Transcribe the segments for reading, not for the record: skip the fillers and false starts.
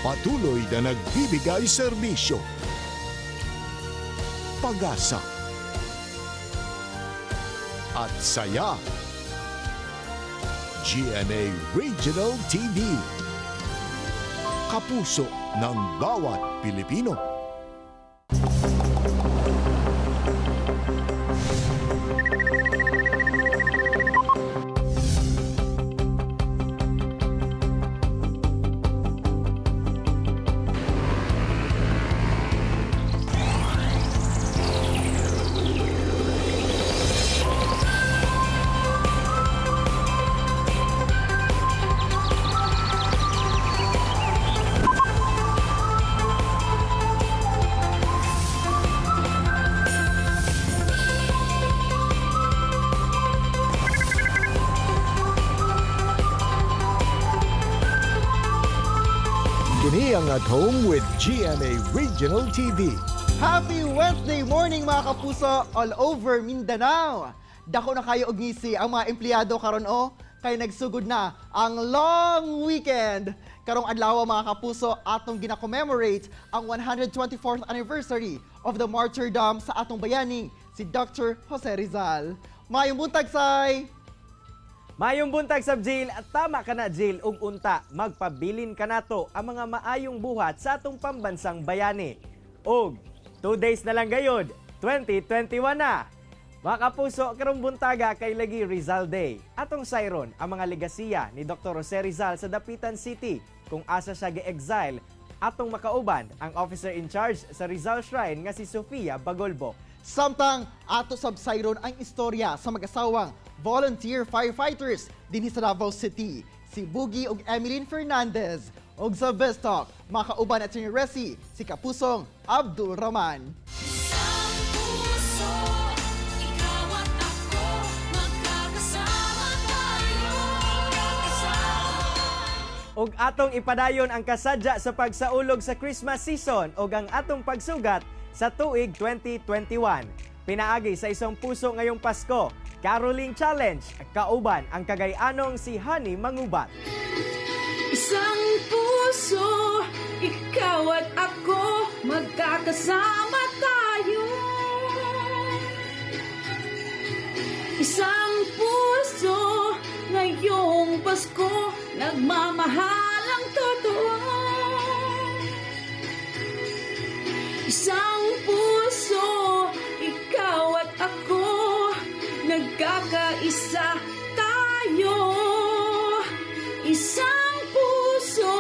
patuloy na nagbibigay serbisyo. Pag-asa at saya. GMA Regional TV. Kapuso ng bawat Pilipino. Kini ang At Home with GMA Regional TV. Happy Wednesday morning mga kapuso all over Mindanao. Dako na kayo og ngisi ang mga empleyado karon kay nagsugod na ang long weekend. Karong adlaw mga kapuso atong gina-commemorate ang 124th anniversary of the martyrdom sa atong bayani si Dr. Jose Rizal. Mayong buntag say. Mayong buntag sa jail at tama ka na jail ug unta magpabilin kanato ang mga maayong buhat sa atong pambansang bayani. Og 2 days na lang gayod, 2021 na. Mga kapuso, karong buntaga kay lagi Rizal Day. Atong sayron ang mga legasiya ni Dr. Jose Rizal sa Dapitan City kung asa siya gi-exile. Atong makauban ang officer in charge sa Rizal Shrine nga si Sofia Bagolbo. Samtang ato sabsayron ang istorya sa mag-asawang volunteer firefighters dinhi sa Davao City, si Bugi ug Emeline Fernandez. Og sa Best Talk, makauban at si Resi, si Kapusong Abdul Rahman. Og atong ipadayon ang kasadya sa pagsaulog sa Christmas season og ang atong pagsugat sa tuig 2021. Pinaagi sa isang puso ngayong Pasko, Caroling Challenge, kauban ang Cagayanong si Honey Mangubat. Isang puso, ikaw at ako, magkakasama tayo. Isang puso, ngayong Pasko, nagmamahalang totoo. Isang puso, ikaw at ako, nagkakaisa tayo. Isang puso,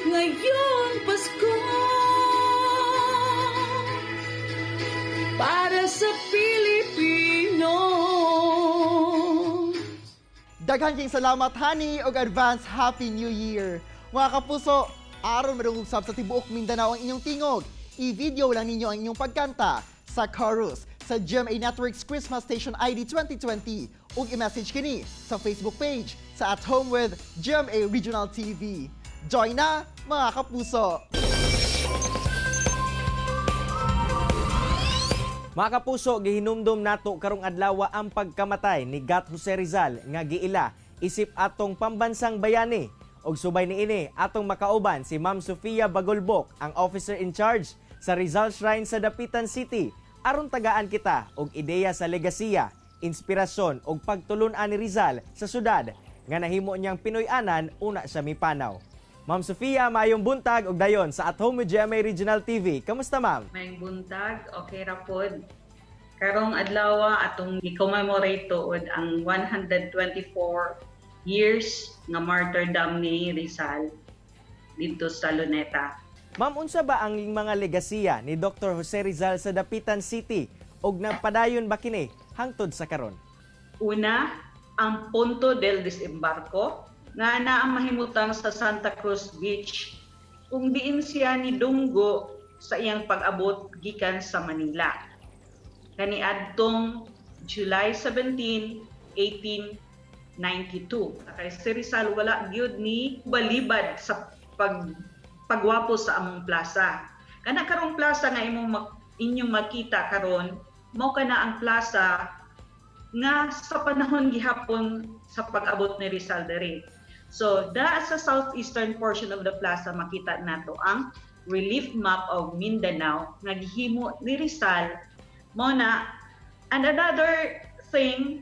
ngayong Pasko, para sa Pilipino. Daghan king salamat Honey og advance Happy New Year. Mga kapuso, aron madungusab sa tibuok Mindanao ang inyong tingog. I-video lang ninyo ang inyong pagkanta sa chorus sa GMA Network's Christmas Station ID 2020 ug i-message kini sa Facebook page sa At Home with GMA Regional TV. Join na mga kapuso! Mga kapuso, gihinumdum nato karong adlaw ang pagkamatay ni Gat Jose Rizal nga giila isip atong pambansang bayani. Og subay niini atong makauban si Ma'am Sofia Bagolbok, ang officer in charge sa Rizal Shrine sa Dapitan City. Aron tagaan kita og ideya sa legasiya, inspirasyon og pagtulun-an ni Rizal sa syudad nga nahimo niyang Pinoy-anan una siya mipanaw. Ma'am Sofia, mayong buntag og dayon sa At Home with GMA Regional TV. Kamusta, ma'am? Mayong buntag, okay ra pod. Karong adlaw atong i-commemorate tuod ang 124 years nga martyrdom ni Rizal dito sa Luneta. Ma'am, unsa ba ang mga legasiya ni Dr. Jose Rizal sa Dapitan City og nagpadayon ba kini hangtod sa karon? Una, ang Punto del Desembarco nga naa mahimutang sa Santa Cruz Beach kung diin siya ni dunggo sa iyang pag-abot gikan sa Manila. Kaniadtong July 17, 1892. Kay si Rizal wala gyud ni balibad sa pagwapo sa among plaza. Kana karong plaza nga inyong makita karon, mao kana ang plaza nga sa panahon gihapon sa pag-abot ni Rizal diri. So, sa southeastern portion of the plaza, makita nato ang relief map of Mindanao nga gihimo ni Rizal mo na. And another thing,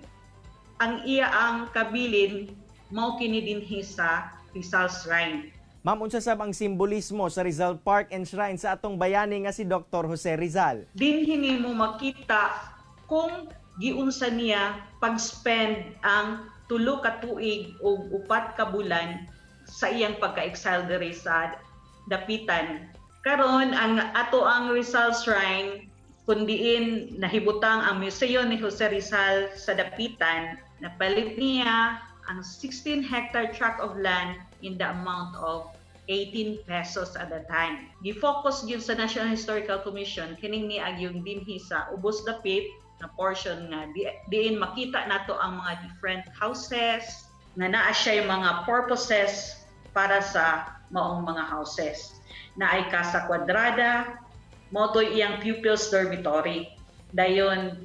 ang ang kabilin mao kini dinhi sa Rizal Shrine. Ma'am, unsa sab ang simbolismo sa Rizal Park and Shrine sa atong bayani nga si Dr. Jose Rizal? Dinhi mo makita kung giunsa niya pag-spend ang 3 ka tuig o 4 ka bulan sa iyang pagka-exile diri sa dapitan. Karon ang Rizal Shrine kundiin nahibutang ang museo ni Jose Rizal sa dapitan, napalit niya ang 16-hectare tract of land in the amount of 18 pesos at the time. Gi-focus yun sa National Historical Commission kining niag yung dinhi sa ubos dapit na portion nga diin makita nato ang mga different houses nga naa siya yung mga purposes para sa maong mga houses. Naay Casa Quadrada, motoy iyang pupils dormitory. Dayon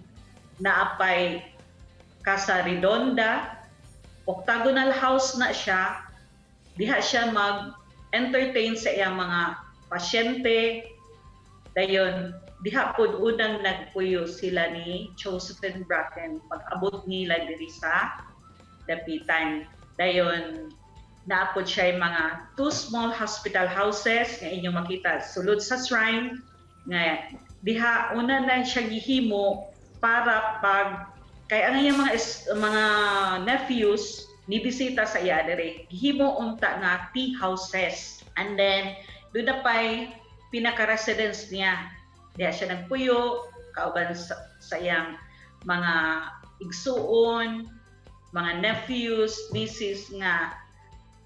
naapay Casa Redonda, octagonal house na siya. Diha siya mag-entertain sa iyang mga pasyente. Dayon diha pud unang nagpuyo sila ni Josephine Bracken pag-abot nila diri sa dapitan. Dayon naapod siya yung mga 2 small hospital houses nga inyong makita sulod sa shrine nga diha una na siya gihimo para pag kay ang iyang mga nephews ni bisita sa iya diri gihimo unta nga tea houses, and then doon na pay pinaka-residence niya diha siya nagpuyo kauban sa iyang mga igsuon, mga nephews, nieces nga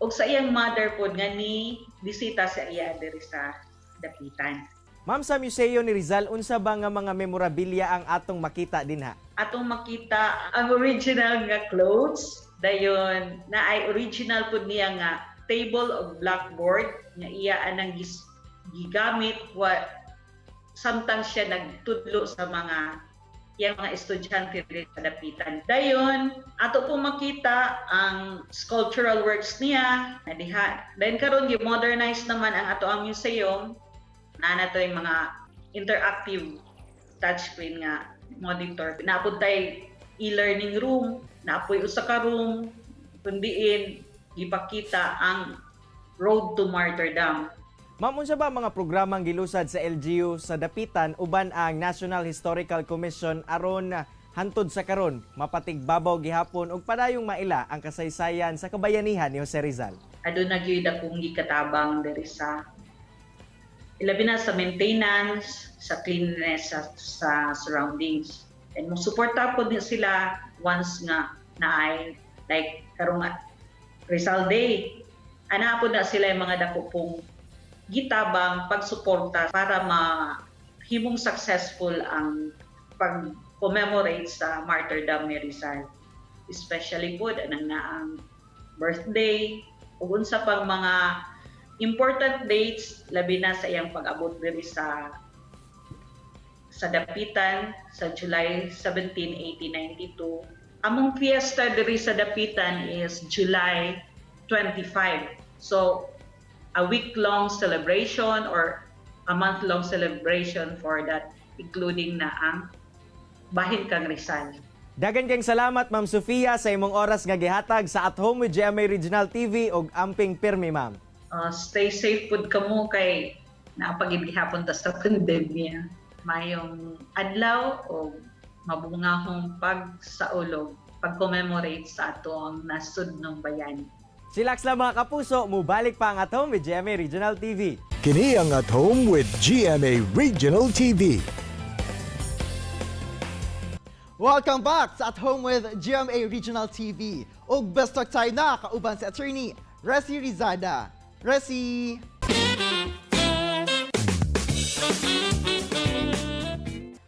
og sa iyang mother pod nga ni bisita sa iya diri sa dapitan. Ma'am, sa museo ni Rizal, unsa ba nga mga memorabilia ang atong makita dinha? Atong makita ang original nga clothes, dayon na ay original pud niya nga table of blackboard nga iya anang gigamit samtang siya nagtudlo sa mga iyang mga estudyante diri sa dapitan. Dayon ato po makita ang sculptural works niya na diha. Dayon karon gi-modernize naman ang ato ang museum na nato yung mga interactive touchscreen nga monitor. Naapod tay e-learning room, naapoy usa ka room kundiin gipakita ang Road to Martyrdom. Ma'am, unsa ba mga programang gilusad sa LGU sa dapitan uban ang National Historical Commission aron hantod sa karon mapatigbabaw gihapon ug padayong maila ang kasaysayan sa kabayanihan ni Jose Rizal? Aduna gyud akong gikatabang diri sa ilabi na sa maintenance, sa cleanliness sa surroundings. And mo suporta po din sila once nga naay like karong Rizal Day. Ana po na sila yung mga dako pong gitabang pagsuporta para mahimong successful ang pag-commemorate sa martyrdom ni Rizal. Especially po ang birthday ug unsa pang mga important dates labi na sa iyang pag-abot diri sa dapitan sa July 17, 1892. Among fiesta diri sa dapitan is July 25. So a week-long celebration or a month-long celebration for that, including na ang Bahin kang Rizal. Dagan kayong salamat, Ma'am Sofia, sa imong oras nga gihatag sa At Home with GMA Regional TV ug amping pirmi, Ma'am. Stay safe pud kamo kay naapagid gihapon ta sa pandemya. Mayong adlaw o mabungahong pagsaulog, pag-commemorate sa atong nasud ng bayani. Chillax lang mga kapuso, mubalik pa ang At Home with GMA Regional TV. Kini ang At Home with GMA Regional TV. Welcome back sa At Home with GMA Regional TV. Ug best talk tayo na kauban si Attorney Resi Rizada. Resi!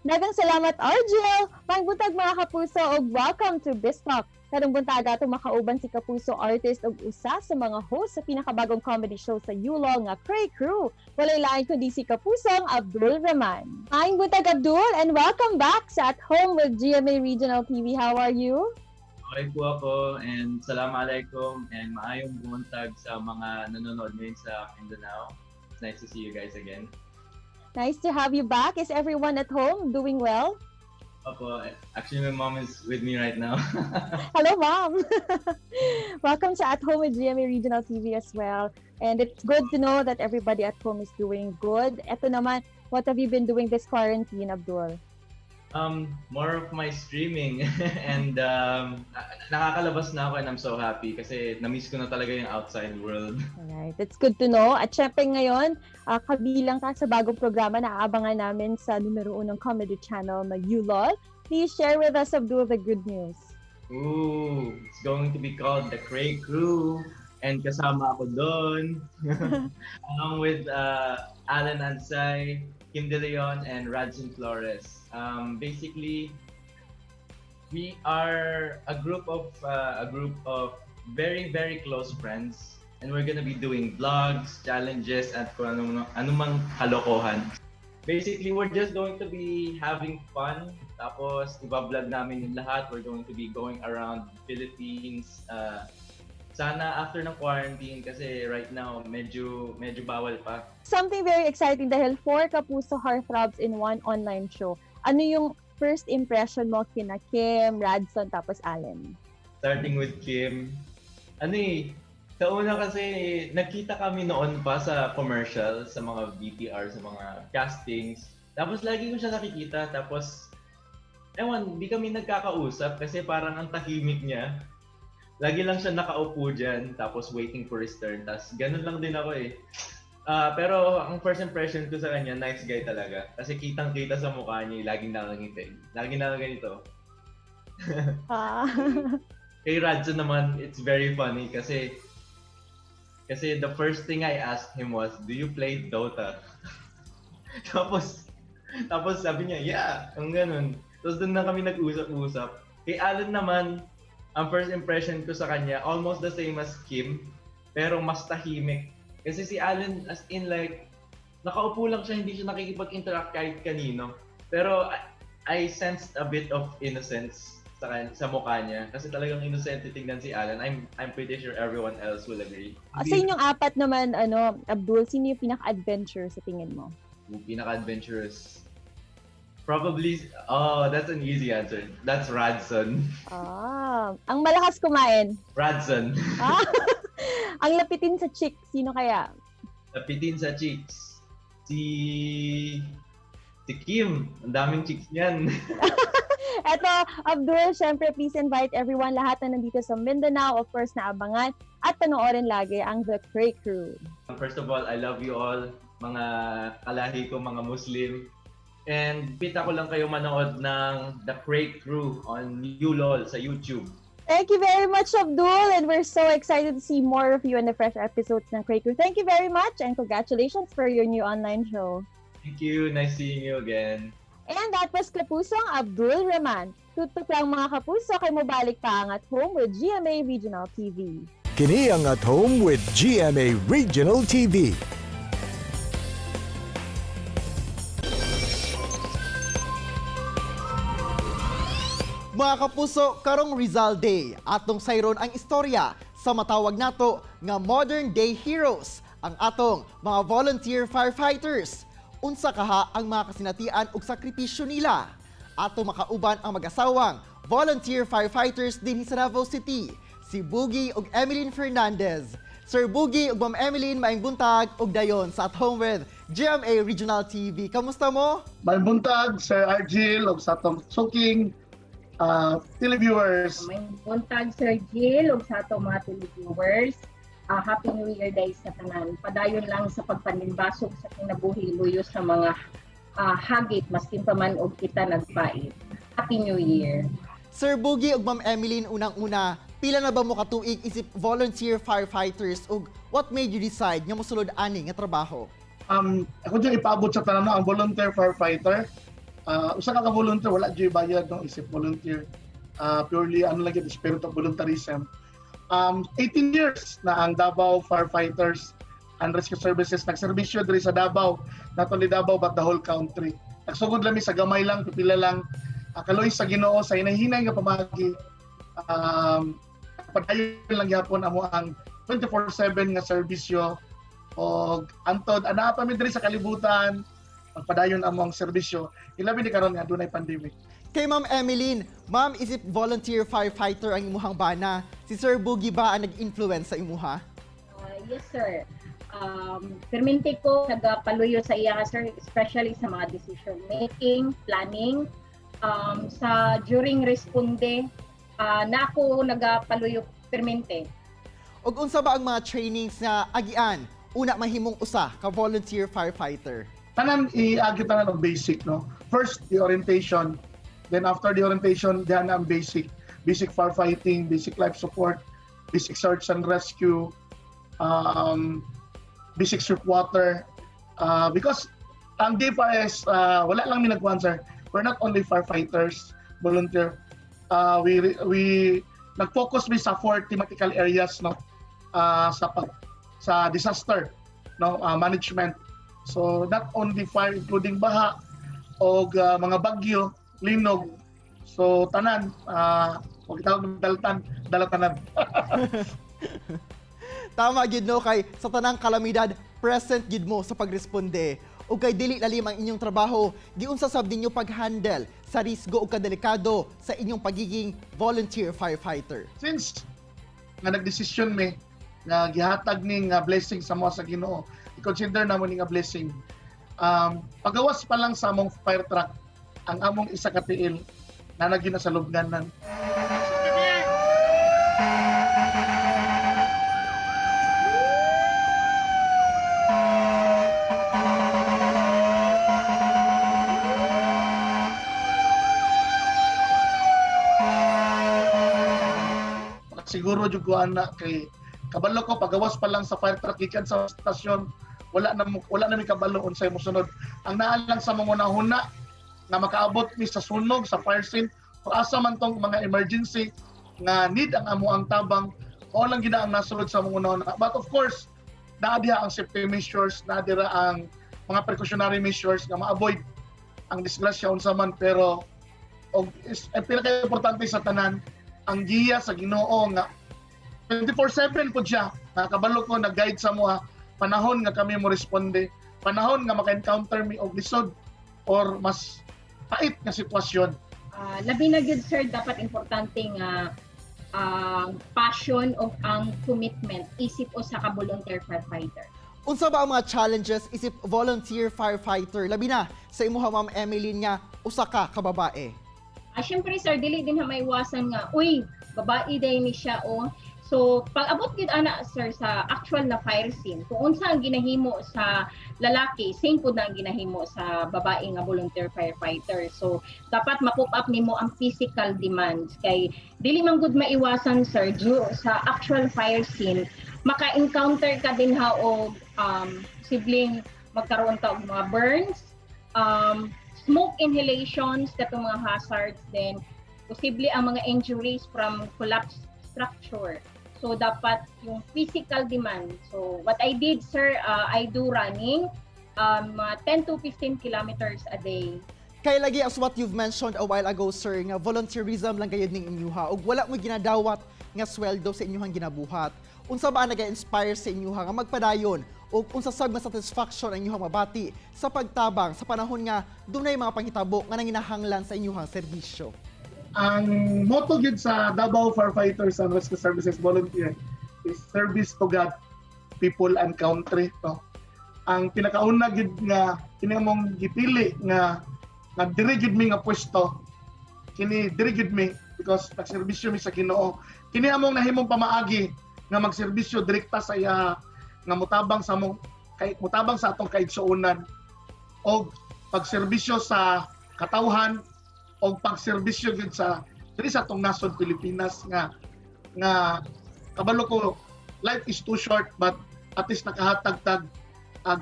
Daghang salamat, Argel! Pangbutag mga kapuso ug welcome to Bistalk. Karong buntaga atong makauban si kapuso artist ug usa sa mga host sa pinakabagong comedy show sa Jolo nga Cray Crew. Walay lain kundi si kapusong Abdul Rahman. Maayong buntag, Abdul, and welcome back sa At Home with GMA Regional TV. How are you? Okay po ako and Assalamualaikum and maayong buntag sa mga nanonood ngayon sa Mindanao. It's nice to see you guys again. Nice to have you back. Is everyone at home doing well? Opo, actually my mom is with me right now. Hello, Mom! Welcome to At Home with GMA Regional TV as well. And it's good to know that everybody at home is doing good. Eto naman, what have you been doing this quarantine, Abdul? More of my streaming and nakakalabas na ako and I'm so happy kasi na-miss ko na talaga yung outside world. Alright, it's good to know. At syempre ngayon, kabilang ka sa bagong programa na aabangan namin sa numero 1 comedy channel na Jolo. Please share with us, Abdul, the good news. Ooh, it's going to be called The Cray Crew and kasama ako doon along with Alan Ansay, Kim De Leon, and Radson Flores. Basically, we are a group of very very close friends, and we're gonna be doing vlogs, challenges, at kung anumang kalokohan. Basically, we're just going to be having fun. Tapos, iba-vlog namin yung lahat. We're going to be going around Philippines. Sana after ng quarantine kasi right now medyo bawal pa. Something very exciting dahil 4 kapuso heartthrobs in one online show. Ano yung first impression mo kina Kim, Radson, tapos Allen? Starting with Kim. Sa una kasi nagkita kami noon pa sa commercial, sa mga VTR, sa mga castings. Tapos lagi ko siya nakikita. Tapos, di kami nagkakausap kasi parang ang tahimik niya. Lagi lang siya nakaupo dyan, tapos waiting for his turn. Tapos ganun lang din ako eh. Pero ang first impression ko sa kanya, nice guy talaga. Kasi kitang-kita sa mukha niya, laging nakangiti. Laging nakaganito. Kay Radson naman, it's very funny kasi the first thing I asked him was, do you play Dota? tapos sabi niya, yeah, ang ganun. Tapos doon na kami nag-usap-usap. Kay Alan naman, ang first impression ko sa kanya, almost the same as Kim, pero mas tahimik. Kasi si Alan, as in like, nakaupo lang siya, hindi siya nakikipag-interact kahit kanino. Pero I sensed a bit of innocence sa mukha niya. Kasi talagang innocent tingnan si Alan. I'm pretty sure everyone else will agree. Sa inyong apat naman, Abdul, sino yung pinaka-adventure sa tingin mo? Yung pinaka-adventurous? Probably, that's an easy answer. That's Radson. Ang malakas kumain? Radson. Ang lapitin sa chick, sino kaya? Lapitin sa chicks? Si Kim. Ang daming chicks niyan. Eto, Abdul, syempre please invite everyone, lahat na nandito sa Mindanao, of course, na abangan at panoorin lagi ang The Cray Crew. First of all, I love you all, mga kalahi ko, mga Muslim. And pita ko lang kayo manood ng The Cray Crew on Yulol sa YouTube. Thank you very much, Abdul, and we're so excited to see more of you in the fresh episodes ng Cray Crew. Thank you very much, and congratulations for your new online show. Thank you. Nice seeing you again. And that was Kapusong Abdul Rahman. Tutok lang mga kapuso, kay mabalik pa ang At Home with GMA Regional TV. Kini ang At Home with GMA Regional TV. Mga kapuso, karong Rizal Day, atong sayron ang istorya sa matawag nato nga modern day heroes, ang atong mga volunteer firefighters. Unsa kaha ang mga kasinatian ug sakripisyo nila. Ato makauban ang mag-asawang volunteer firefighters din sa Davao City, si Boogie ug Emeline Fernandez. Sir Boogie ug Ma'am Emeline, maayong buntag ug dayon sa At Home with GMA Regional TV. Kamusta mo? Maayong buntag, Sir Argil ug sa atong suking televiewers. May buntag, Sir Jill, ug sa ato mga televiewers. Happy New Year days sa tanan. Padayon lang sa pagpanimbasog sa kinabuhi luyo sa mga hagit maskin pa man og kita nagpait. Happy New Year. Sir Boogie ug Ma'am Emeline, unang-una, pila na ba mo katuig isip volunteer firefighters ug what made you decide nga mosulod ani nga trabaho? Ako dyan ipaabot sa tanan ang volunteer firefighter. Usa ka volunteer, wala dyan bayad no isip volunteer. Purely lang yung spirit of voluntarism. 18 years na ang Davao Firefighters and Rescue Services nagserbisyo diri sa Davao, not only Davao but the whole country. Nagsugod lami sa gamay lang, pipila lang, kaloy sa Ginoo sa hinahinay nga pamagi padayon lang yapon amo ang 24/7 nga serbisyo og antod ana pa mi diri sa kalibutan padayon amo ang serbisyo ilabi ni karon nga adunay pandemic. Kay Ma'am Emeline, Ma'am, is it volunteer firefighter ang imuhang bana? Si Sir Boogie ba ang nag-influence sa imuha? Yes, sir. Permente ko nagapaluyo sa iya, sir, especially sa mga decision making, planning. Sa during responde, na ako nagapaluyo permente. Og unsa ba ang mga trainings nga agian una mahimong usa ka volunteer firefighter? Tanan iagi tanan og basic no. First the orientation, then after the orientation diyan ang basic firefighting, basic life support, basic search and rescue, basic surf water, because ang DFRS wala lang mi nag-answer. We're not only firefighters, volunteer. We nag-focus mi sa 4 thematical areas no sa disaster no management. So not only fire including baha o mga bagyo, linog. So tanan wag tawag dalatanan. Tama gid no kay sa tanang kalamidad present gid mo sa pagresponde. Ug kay dili lalim ang inyong trabaho, giunsa sab ninyo pag-handle sa risgo ug kadelikado sa inyong pagiging volunteer firefighter. Since nga nagdesisyon mi nga gihatag ning blessing sa mo sa Ginoo, i-consider namo ning blessing. Pagawas pa lang sa among fire truck ang among isa ka tiil na nagina sa lubnganan. Siguro jud ko ana kay kabalo ko pagawas pa lang sa fire truck gikan sa stasyon wala na mi kabalo unsay mosunod. Ang naa lang sa mga hunahuna na makaabot mi sa sunog sa fire scene o asa man tong mga emergency nga need ang amo ang tabang o lang gina ang nasulod sa mga hunahuna. But of course naa diha ang safety measures, naa dira ang mga precautionary measures nga ma-avoid ang disgrasya unsa man, pero og pinaka-importante sa tanan ang giya sa Ginoo nga 24/7 po siya. Nakabalo ko nag-guide sa mga panahon nga kami mo responde, panahon nga maka-encounter mi og lisod or mas pait nga sitwasyon. Labi na gyud sir, dapat importante nga passion o ang commitment isip o sa ka-volunteer firefighter. Unsa ba ang mga challenges isip volunteer firefighter labi na sa imuha Ma'am Emeline nga usa ka babae? Siyempre sir, dili din ha maiwasan nga, uy, babae day ni siya o. So, pag abot gid ana sir sa actual na fire scene, kung unsa ang ginahimo sa lalaki, same po na ang ginahimo sa babae nga volunteer firefighter. So, dapat ma-pop up nimo ang physical demands kay dili man gud maiwasan sir sa actual fire scene, maka-encounter ka din ha og sibling magkaroon ta og mga burns, smoke inhalations, katong mga hazards, then posible ang mga injuries from collapsed structure. So dapat yung physical demand. So what I did sir, I do running 10 to 15 kilometers a day. Kay lagi as what you've mentioned a while ago sir nga volunteerism lang gayud ning inyuha ug wala mo ginadawat nga sweldo sa inyuhang ginabuhat. Unsa ba naga-inspire sa inyuha nga magpadayon ug unsa sab nga satisfaction ang inyuhang mabati sa pagtabang sa panahon nga dunay mga panghitabo nga nanginahanglan sa inyuhang serbisyo? Ang motto gid sa Davao Firefighters and Rescue Services Volunteer is service to God, people and country. No? Ang pinakauna gid nga kini among gipili nga diri gid mi nga pwesto, kini diri gid mi because nagserbisyo mi sa Ginoo. Kini among nahimong pamaagi nga magserbisyo direkta sa iya nga mutabang sa atong kaigsuonan og pagserbisyo sa katawhan og pagserbisyo gid sa diri sa atong nasod Pilipinas nga kabalo ko life is too short but at least nakahatag-tag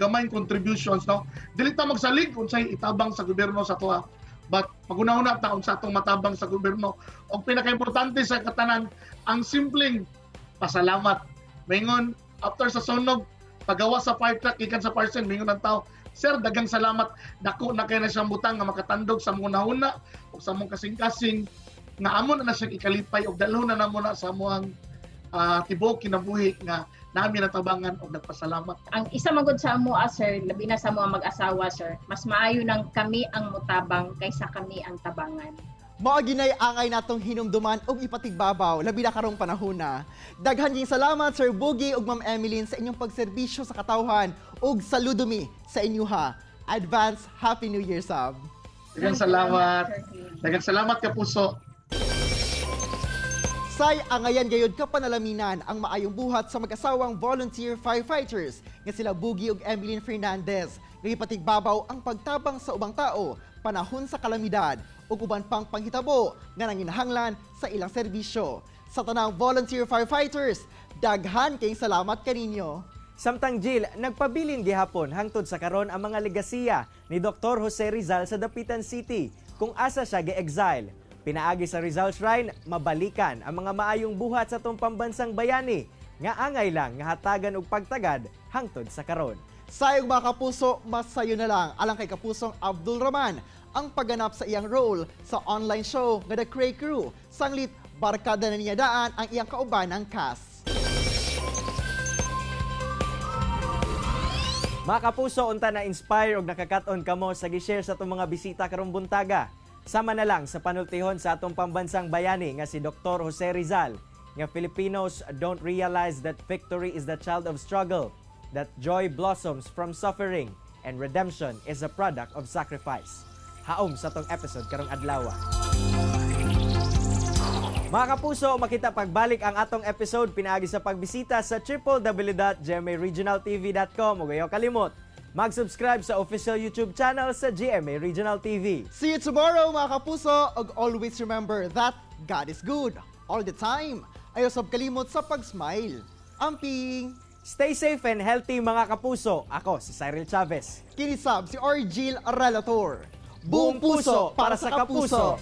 gamay contributions no. Dili ta magsalig unsay itabang sa gobyerno sa tuwa, but maguna-una ta unsa atong matabang sa gobyerno og pinaka-importante sa katanan ang simpleng pasalamat. Mingon after sa sunog pagawa sa fire truck gikan sa parcel mingon ang tao, sir dagang salamat dako na kay na siyang butang nga makatandog sa mga nahuna o sa mong kasing-kasing nga amo na siya ikalipay og dalhon na namo na sa amuang tibuok kinabuhi nga nami natabangan og nagpasalamat. Ang isa magod sa amo, sir, labi na sa mga mag-asawa, sir, mas maayo nang kami ang mutabang kaysa kami ang tabangan. Mao ginay angay natong hinumduman og ipatigbabaw labi na karong panahon na. Daghan ging salamat Sir Boogie ug Ma'am Emeline sa inyong pagserbisyo sa katawhan ug saludo mi sa inyuha. Advance Happy New Year sab. Daghang salamat. Daghang salamat ka puso. Say angayan gayud kapanalaminan ang maayong buhat sa mag-asawang volunteer firefighters nga sila Boogie ug Emeline Fernandez. Ngipatigbabaw ang pagtabang sa ubang tao panahon sa kalamidad ug uban pang panghitabo nga nanginahanglan sa ilang serbisyo. Sa tanang volunteer firefighters, daghan kayong salamat kaninyo. Samtang Jill, nagpabilin gihapon hangtod sa karon ang mga legasiya ni Dr. Jose Rizal sa Dapitan City kung asa siya gi-exile. Pinaagi sa Rizal Shrine, mabalikan ang mga maayong buhat sa itong pambansang bayani nga angay lang nga hatagan og pagtagad hangtod sa karon. Sayong mga kapuso, masayo na lang alang kay kapusong Abdul Rahman ang pagganap sa iyang role sa online show nga The Cray Crew. Sanglit, barkada na niya daan ang iyang kauban ng cast. Mga kapuso, unta na inspire og nakakaton kamo sa gi-share sa itong mga bisita karong buntaga. Sama na lang sa panultihon sa atong pambansang bayani nga si Dr. Jose Rizal nga Filipinos don't realize that victory is the child of struggle, that joy blossoms from suffering, and redemption is a product of sacrifice. Haom sa tong episode karong adlaw. Mga kapuso, makita pagbalik ang atong episode pinaagi sa pagbisita sa www.gmaregionaltv.com. Ug ayaw kalimot, mag-subscribe sa official YouTube channel sa GMA Regional TV. See you tomorrow mga kapuso, ug always remember that God is good all the time. Ayaw sab kalimot sa pag-smile. Amping! Stay safe and healthy mga kapuso. Ako si Cyril Chavez. Kinisab si Orgil Relator. Buong puso para sa kapuso!